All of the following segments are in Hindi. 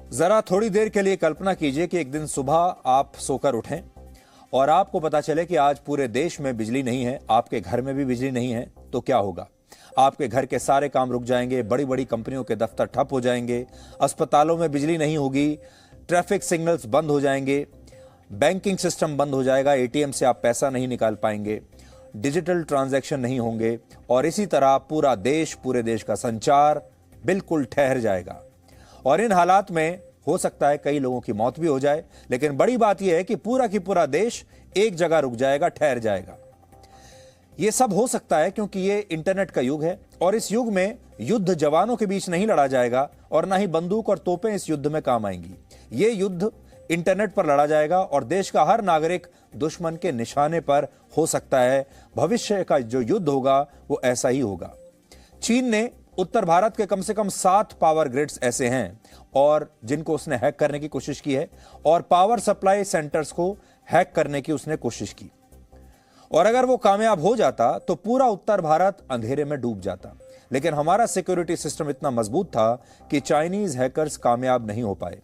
जरा थोड़ी देर के लिए कल्पना कीजिए कि एक दिन सुबह आप सोकर उठें और आपको पता चले कि आज पूरे देश में बिजली नहीं है, आपके घर में भी बिजली नहीं है, तो क्या होगा? आपके घर के सारे काम रुक जाएंगे, बड़ी बड़ी कंपनियों के दफ्तर ठप हो जाएंगे, अस्पतालों में बिजली नहीं होगी, ट्रैफिक सिग्नल्स बंद हो जाएंगे, बैंकिंग सिस्टम बंद हो जाएगा, एटीएम से आप पैसा नहीं निकाल पाएंगे, डिजिटल ट्रांजैक्शन नहीं होंगे और इसी तरह पूरे देश का संचार बिल्कुल ठहर जाएगा। और इन हालात में हो सकता है कई लोगों की मौत भी हो जाए, लेकिन बड़ी बात यह है कि पूरा देश एक जगह रुक जाएगा, ठहर जाएगा। यह सब हो सकता है क्योंकि यह इंटरनेट का युग है और इस युग में युद्ध जवानों के बीच नहीं लड़ा जाएगा और ना ही बंदूक और तोपें इस युद्ध में काम आएंगी। यह युद्ध इंटरनेट पर लड़ा जाएगा और देश का हर नागरिक दुश्मन के निशाने पर हो सकता है। भविष्य का जो युद्ध होगा वो ऐसा ही होगा। चीन ने उत्तर भारत के कम से कम 7 पावर ग्रिड्स ऐसे हैं और जिनको उसने हैक करने की कोशिश की है और पावर सप्लाई सेंटर्स को हैक करने की उसने कोशिश की। और अगर वो कामयाब हो जाता तो पूरा उत्तर भारत अंधेरे में डूब जाता। लेकिन हमारा सिक्योरिटी सिस्टम इतना मजबूत था कि चाइनीज हैकर्स कामयाब नहीं हो पाए।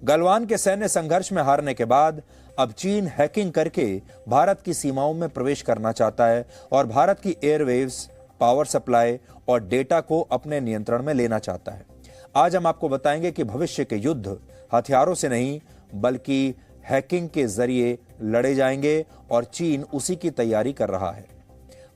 गलवान के सैन्य संघर्ष में हारने के बाद अब चीन हैकिंग करके भारत की सीमाओं में प्रवेश करना चाहता है और भारत की एयरवेव्स, पावर सप्लाई और डेटा को अपने नियंत्रण में लेना चाहता है। आज हम आपको बताएंगे कि भविष्य के युद्ध हथियारों से नहीं बल्कि हैकिंग के जरिए लड़े जाएंगे और चीन उसी की तैयारी कर रहा है।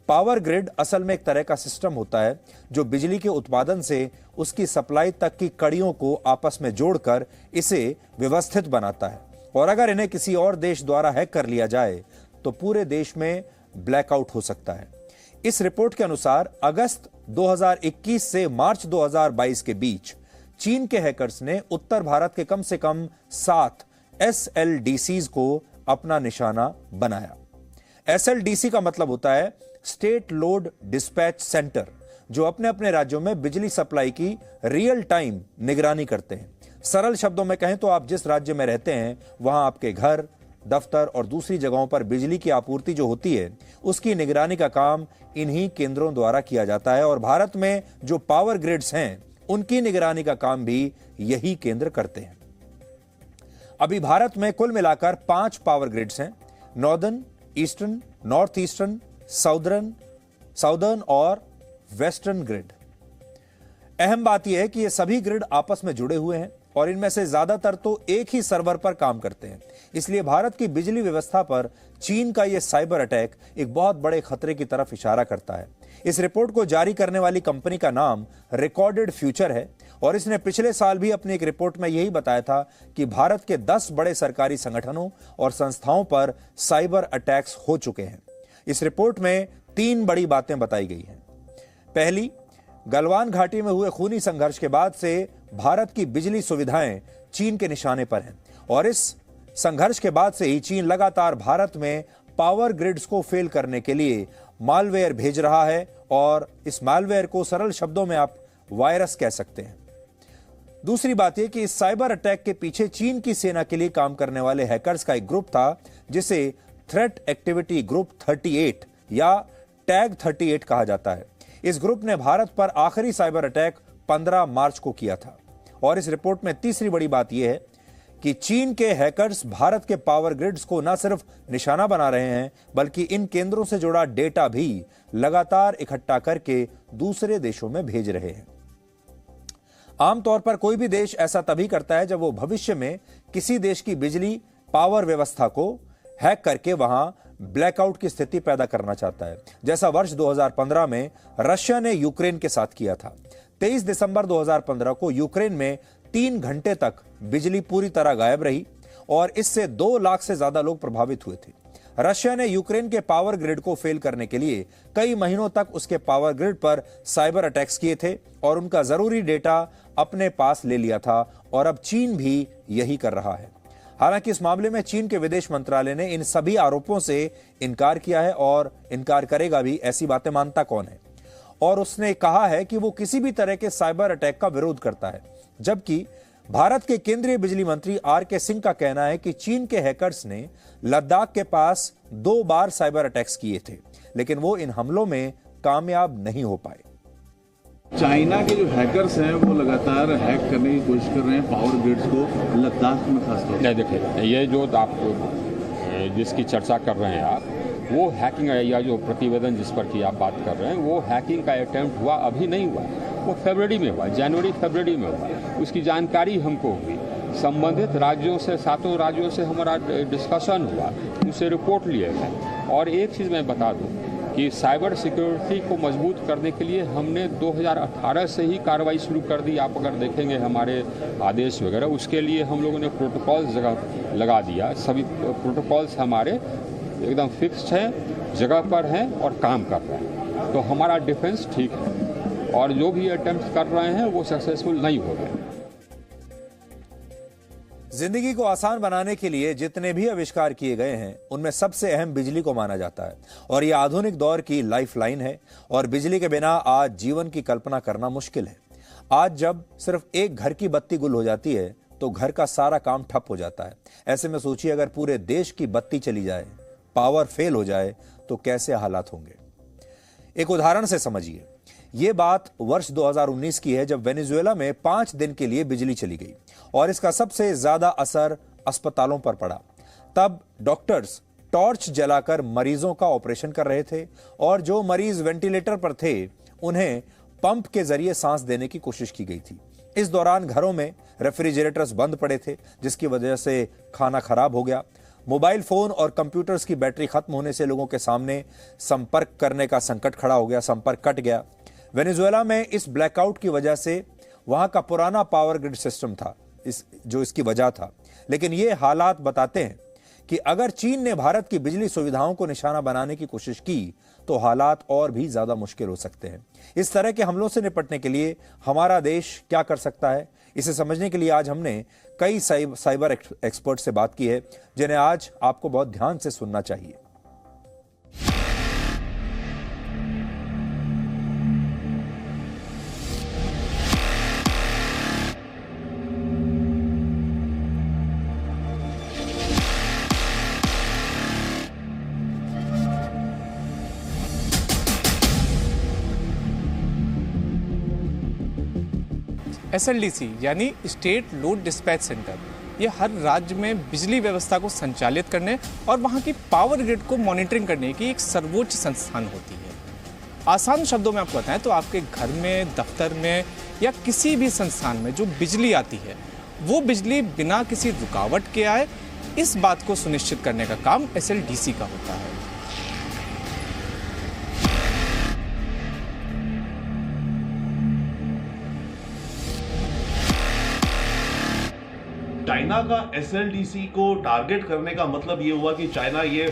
पावर ग्रिड असल में एक तरह का सिस्टम होता है जो बिजली के उत्पादन से उसकी सप्लाई तक की कड़ियों को आपस में जोड़कर इसे व्यवस्थित बनाता है। और अगर इन्हें किसी और देश द्वारा हैक कर लिया जाए तो पूरे देश में ब्लैकआउट हो सकता है। इस रिपोर्ट के अनुसार अगस्त 2021 से मार्च 2022 के बीच चीन के हैकर्स ने उत्तर भारत के कम से कम 7 SLDCs को अपना निशाना बनाया। SLDC का मतलब होता है स्टेट लोड डिस्पैच सेंटर, जो अपने अपने राज्यों में बिजली सप्लाई की रियल टाइम निगरानी करते हैं। सरल शब्दों में कहें तो आप जिस राज्य में रहते हैं वहां आपके घर, दफ्तर और दूसरी जगहों पर बिजली की आपूर्ति जो होती है उसकी निगरानी का काम इन्हीं केंद्रों द्वारा किया जाता है। और भारत में जो पावर ग्रिड्स हैं उनकी निगरानी का काम भी यही केंद्र करते हैं। अभी भारत में कुल मिलाकर 5 पावर ग्रिड्स हैं: northern, eastern, north eastern, southern और वेस्टर्न ग्रिड। अहम बात यह है कि ये सभी ग्रिड आपस में जुड़े हुए हैं और इनमें से ज्यादातर तो एक ही सर्वर पर काम करते हैं। इसलिए भारत की बिजली व्यवस्था पर चीन का यह साइबर अटैक एक बहुत बड़े खतरे की तरफ इशारा करता है। इस रिपोर्ट को जारी करने वाली कंपनी का नाम रिकॉर्डेड फ्यूचर है और इसने पिछले साल भी अपनी एक रिपोर्ट में यही बताया था कि भारत के 10 बड़े सरकारी संगठनों और संस्थाओं पर साइबर अटैक्स हो चुके हैं। इस रिपोर्ट में 3 बड़ी बातें बताई गई हैं। पहली, गलवान घाटी में हुए खूनी संघर्ष के बाद से भारत की बिजली सुविधाएं चीन के निशाने पर हैं और इस संघर्ष के बाद से ही चीन लगातार भारत में पावर ग्रिड्स को फेल करने के लिए मालवेयर भेज रहा है और इस मालवेयर को सरल शब्दों में आप वायरस कह सकते हैं। दूसरी बात यह कि इस साइबर अटैक के पीछे चीन की सेना के लिए काम करने वाले हैकर्स का एक ग्रुप था जिसे थ्रेट एक्टिविटी ग्रुप 38 या टैग 38 कहा जाता है। इस ग्रुप ने भारत पर आखिरी साइबर अटैक 15 मार्च को किया था। और इस रिपोर्ट में तीसरी बड़ी बात यह है कि चीन के हैकर्स भारत के पावर ग्रिड्स को न सिर्फ निशाना बना रहे हैं बल्कि इन केंद्रों से जुड़ा डेटा भी लगातार इकट्ठा करके दूसरे देशों में भेज रहे हैं। आमतौर पर कोई भी देश ऐसा तभी करता है जब वो भविष्य में किसी देश की बिजली पावर व्यवस्था को हैक करके वहां ब्लैकआउट की स्थिति पैदा करना चाहता है, जैसा वर्ष 2015 में रशिया ने यूक्रेन के साथ किया था। 23 दिसंबर 2015 को यूक्रेन में 3 घंटे तक बिजली पूरी तरह गायब रही और इससे 2 लाख से ज्यादा लोग प्रभावित हुए थे। रशिया ने यूक्रेन के पावर ग्रिड को फेल करने के लिए कई महीनों तक उसके पावर ग्रिड पर साइबर अटैक्स किए थे और उनका जरूरी डेटा अपने पास ले लिया था और अब चीन भी यही कर रहा है। हालांकि इस मामले में चीन के विदेश मंत्रालय ने इन सभी आरोपों से इनकार किया है और इनकार करेगा भी, ऐसी बातें मानता कौन है। और उसने कहा है कि वो किसी भी तरह के साइबर अटैक का विरोध करता है। जबकि भारत के केंद्रीय बिजली मंत्री RK सिंह का कहना है कि चीन के हैकर्स ने लद्दाख के पास 2 बार साइबर अटैक्स किए थे, लेकिन वो इन हमलों में कामयाब नहीं हो पाए। चाइना के जो हैकर्स हैं वो लगातार हैक करने की कोशिश कर रहे हैं पावर ग्रिड्स को, लद्दाख में खासतौर पर। नहीं, देखिए, ये जो आप जिसकी चर्चा कर रहे हैं आप, वो हैकिंग या जो प्रतिवेदन जिस पर की आप बात कर रहे हैं, वो हैकिंग का अटेम्प्ट हुआ, अभी नहीं हुआ, वो फरवरी में हुआ, जनवरी फरवरी में हुआ। उसकी जानकारी हमको हुई, संबंधित राज्यों से, 7 राज्यों से हमारा डिस्कशन हुआ, उनसे रिपोर्ट लिए गए। और एक चीज़ मैं बता दूं कि साइबर सिक्योरिटी को मजबूत करने के लिए हमने 2018 से ही कार्रवाई शुरू कर दी। आप अगर देखेंगे हमारे आदेश वगैरह, उसके लिए हम लोगों ने प्रोटोकॉल्स जगह लगा दिया। सभी प्रोटोकॉल्स हमारे एकदम फिक्स्ड हैं, जगह पर हैं और काम कर रहे हैं। तो हमारा डिफेंस ठीक है और जो भी अटेम्प्ट कर रहे हैं वो सक्सेसफुल नहीं हो रहे हैं। जिंदगी को आसान बनाने के लिए जितने भी आविष्कार किए गए हैं उनमें सबसे अहम बिजली को माना जाता है और यह आधुनिक दौर की लाइफलाइन है। और बिजली के बिना आज जीवन की कल्पना करना मुश्किल है। आज जब सिर्फ एक घर की बत्ती गुल हो जाती है तो घर का सारा काम ठप हो जाता है। ऐसे में सोचिए अगर पूरे देश की बत्ती चली जाए, पावर फेल हो जाए तो कैसे हालात होंगे। एक उदाहरण से समझिए। यह बात वर्ष 2019 की है जब वेनेजुएला में 5 दिन के लिए बिजली चली गई और इसका सबसे ज्यादा असर अस्पतालों पर पड़ा। तब डॉक्टर्स टॉर्च जलाकर मरीजों का ऑपरेशन कर रहे थे और जो मरीज वेंटिलेटर पर थे उन्हें पंप के जरिए सांस देने की कोशिश की गई थी। इस दौरान घरों में रेफ्रिजरेटर्स बंद पड़े थे जिसकी वजह से खाना खराब हो गया। मोबाइल फोन और कंप्यूटर्स की बैटरी खत्म होने से लोगों के सामने संपर्क करने का संकट खड़ा हो गया, संपर्क कट गया। वेनेजुएला में इस ब्लैकआउट की वजह से वहां का पुराना पावर ग्रिड सिस्टम था जो इसकी वजह था। लेकिन ये हालात बताते हैं कि अगर चीन ने भारत की बिजली सुविधाओं को निशाना बनाने की कोशिश की तो हालात और भी ज्यादा मुश्किल हो सकते हैं। इस तरह के हमलों से निपटने के लिए हमारा देश क्या कर सकता है, इसे समझने के लिए आज हमने कई साइबर एक्सपर्ट से बात की है जिन्हें आज आपको बहुत ध्यान से सुनना चाहिए। SLDC यानी स्टेट लोड डिस्पैच सेंटर, ये हर राज्य में बिजली व्यवस्था को संचालित करने और वहाँ की पावर ग्रिड को मॉनिटरिंग करने की एक सर्वोच्च संस्थान होती है। आसान शब्दों में आपको बताएं तो आपके घर में, दफ्तर में या किसी भी संस्थान में जो बिजली आती है वो बिजली बिना किसी रुकावट के आए, इस बात को सुनिश्चित करने का काम SLDC का होता है। चाइना का SLDC को टारगेट करने का मतलब ये हुआ कि चाइना ये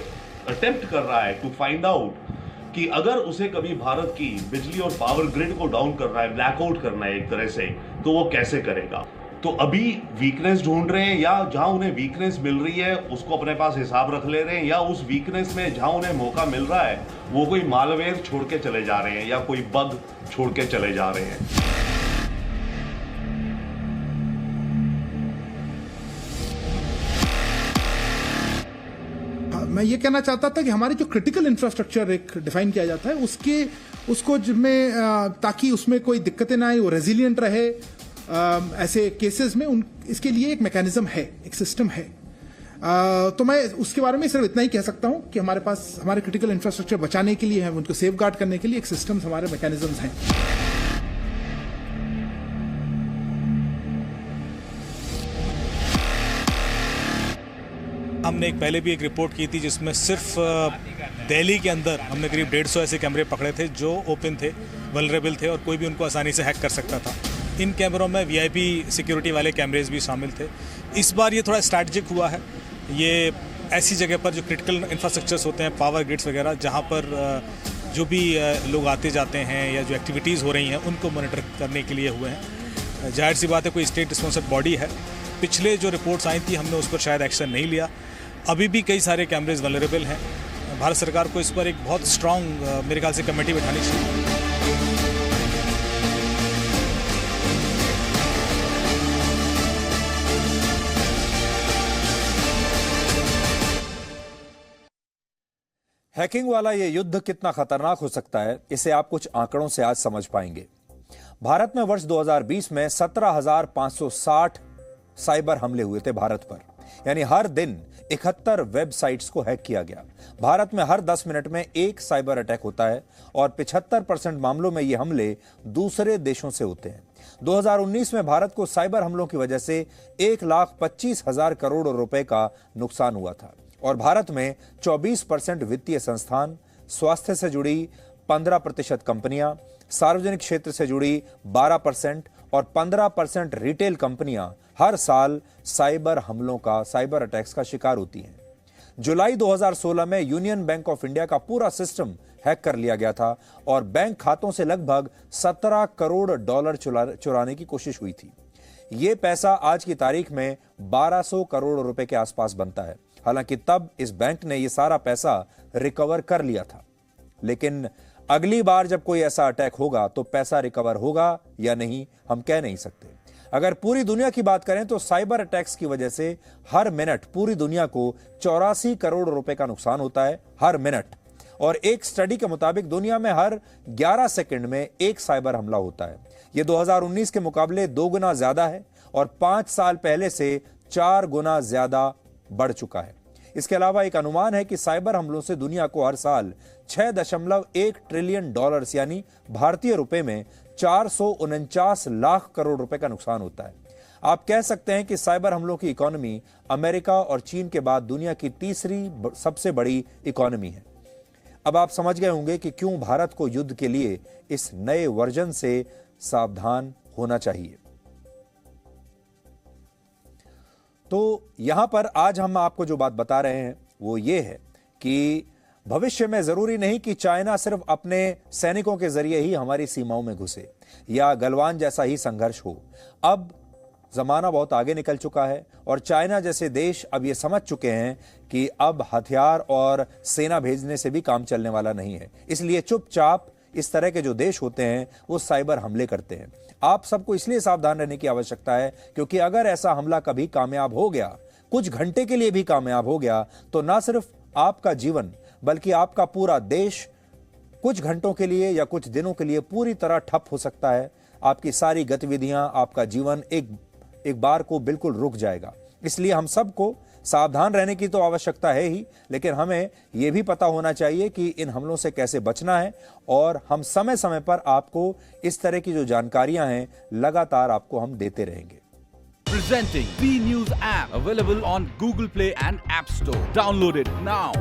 अटेम्प्ट कर रहा है टू फाइंड आउट कि अगर उसे कभी भारत की बिजली और पावर ग्रिड को डाउन करना है, ब्लैकआउट करना है एक तरह से, तो वो कैसे करेगा। तो अभी वीकनेस ढूंढ रहे हैं या जहां उन्हें वीकनेस मिल रही है उसको अपने पास हिसाब रख ले रहे हैं, या उस वीकनेस में जहां उन्हें मौका मिल रहा है वो कोई मालवेयर छोड़ के चले जा रहे हैं या कोई बग छोड़ के चले जा रहे हैं। मैं ये कहना चाहता था कि हमारी जो क्रिटिकल इंफ्रास्ट्रक्चर एक डिफाइन किया जाता है उसको जिसमें ताकि उसमें कोई दिक्कतें ना आए, वो रेजिलिएंट रहे, ऐसे केसेस में इसके लिए एक मैकेनिज्म है, एक सिस्टम है। तो मैं उसके बारे में सिर्फ इतना ही कह सकता हूं कि हमारे पास हमारे क्रिटिकल इंफ्रास्ट्रक्चर बचाने के लिए, उनको सेफगार्ड करने के लिए एक सिस्टम, हमारे मैकेनिज्म्स हैं। हमने पहले भी एक रिपोर्ट की थी जिसमें सिर्फ दिल्ली के अंदर हमने करीब 150 ऐसे कैमरे पकड़े थे जो ओपन थे, वल्नरेबल थे और कोई भी उनको आसानी से हैक कर सकता था। इन कैमरों में VIP सिक्योरिटी वाले कैमरेज भी शामिल थे। इस बार ये थोड़ा स्ट्रैटेजिक हुआ है। ये ऐसी जगह पर जो क्रिटिकल इंफ्रास्ट्रक्चर्स होते हैं, पावर ग्रिड्स वगैरह, जहाँ पर जो भी लोग आते जाते हैं या जो एक्टिविटीज़ हो रही हैं उनको मॉनिटर करने के लिए हुए हैं। जाहिर सी बात है, कोई स्टेट रिस्पॉन्सिबल बॉडी है। पिछले जो रिपोर्ट्स आई थी हमने उस पर शायद एक्शन नहीं लिया। अभी भी कई सारे कैमरेज वल्नरेबल हैं। भारत सरकार को इस पर एक बहुत स्ट्रॉन्ग मेरे ख्याल से कमेटी बैठानी चाहिए। हैकिंग वाला ये युद्ध कितना खतरनाक हो सकता है, इसे आप कुछ आंकड़ों से आज समझ पाएंगे। भारत में वर्ष 2020 में 17,560 साइबर हमले हुए थे भारत पर, यानी हर दिन 71 वेबसाइट्स को हैक किया गया। भारत में हर 10 मिनट में एक साइबर अटैक होता है और 75% मामलों में ये हमले दूसरे देशों से होते हैं। 2019 में भारत को साइबर हमलों की वजह से 1,25,000 करोड़ रुपए का नुकसान हुआ था और भारत में 24% वित्तीय संस्थान, स्वास्थ्य से जुड़ी 15% कंपनियां, सार्वजनिक क्षेत्र से जुड़ी 12% और 15% रिटेल कंपनियां हर साल साइबर हमलों का, साइबर अटैक्स का शिकार होती हैं। जुलाई 2016 में यूनियन बैंक ऑफ इंडिया का पूरा सिस्टम हैक कर लिया गया था और बैंक खातों से लगभग 17 करोड़ डॉलर चुराने की कोशिश हुई थी। यह पैसा आज की तारीख में 1200 करोड़ रुपए के आसपास बनता है। हालांकि तब इस बैंक ने यह सारा पैसा रिकवर कर लिया था, लेकिन अगली बार जब कोई ऐसा अटैक होगा तो पैसा रिकवर होगा या नहीं हम कह नहीं सकते। अगर पूरी दुनिया की बात करें तो साइबर अटैक्स की वजह से हर मिनट पूरी दुनिया को 84 करोड़ रुपए का नुकसान होता है, हर मिनट। और एक स्टडी के मुताबिक दुनिया में हर 11 सेकंड में एक साइबर हमला होता है। यह 2019 के मुकाबले 2 गुना ज्यादा है और 5 साल पहले से 4 गुना ज्यादा बढ़ चुका है। इसके अलावा एक अनुमान है कि साइबर हमलों से दुनिया को हर साल 6.1 ट्रिलियन डॉलर्स यानी भारतीय रुपए में 449 लाख करोड़ रुपए का नुकसान होता है। आप कह सकते हैं कि साइबर हमलों की इकोनॉमी अमेरिका और चीन के बाद दुनिया की तीसरी सबसे बड़ी इकोनॉमी है। अब आप समझ गए होंगे कि क्यों भारत को युद्ध के लिए इस नए वर्जन से सावधान होना चाहिए। तो यहां पर आज हम आपको जो बात बता रहे हैं वो ये है कि भविष्य में जरूरी नहीं कि चाइना सिर्फ अपने सैनिकों के जरिए ही हमारी सीमाओं में घुसे या गलवान जैसा ही संघर्ष हो। अब जमाना बहुत आगे निकल चुका है और चाइना जैसे देश अब ये समझ चुके हैं कि अब हथियार और सेना भेजने से भी काम चलने वाला नहीं है। इसलिए चुपचाप इस तरह के जो देश होते हैं वो साइबर हमले करते हैं। आप सबको इसलिए सावधान रहने की आवश्यकता है क्योंकि अगर ऐसा हमला कभी कामयाब हो गया, कुछ घंटे के लिए भी कामयाब हो गया, तो ना सिर्फ आपका जीवन बल्कि आपका पूरा देश कुछ घंटों के लिए या कुछ दिनों के लिए पूरी तरह ठप हो सकता है। आपकी सारी गतिविधियां, आपका जीवन एक बार को बिल्कुल रुक जाएगा। इसलिए हम सबको सावधान रहने की तो आवश्यकता है ही, लेकिन हमें यह भी पता होना चाहिए कि इन हमलों से कैसे बचना है और हम समय समय पर आपको इस तरह की जो जानकारियां हैं लगातार आपको हम देते रहेंगे। Presenting B News app available on Google Play and App Store. Download it now.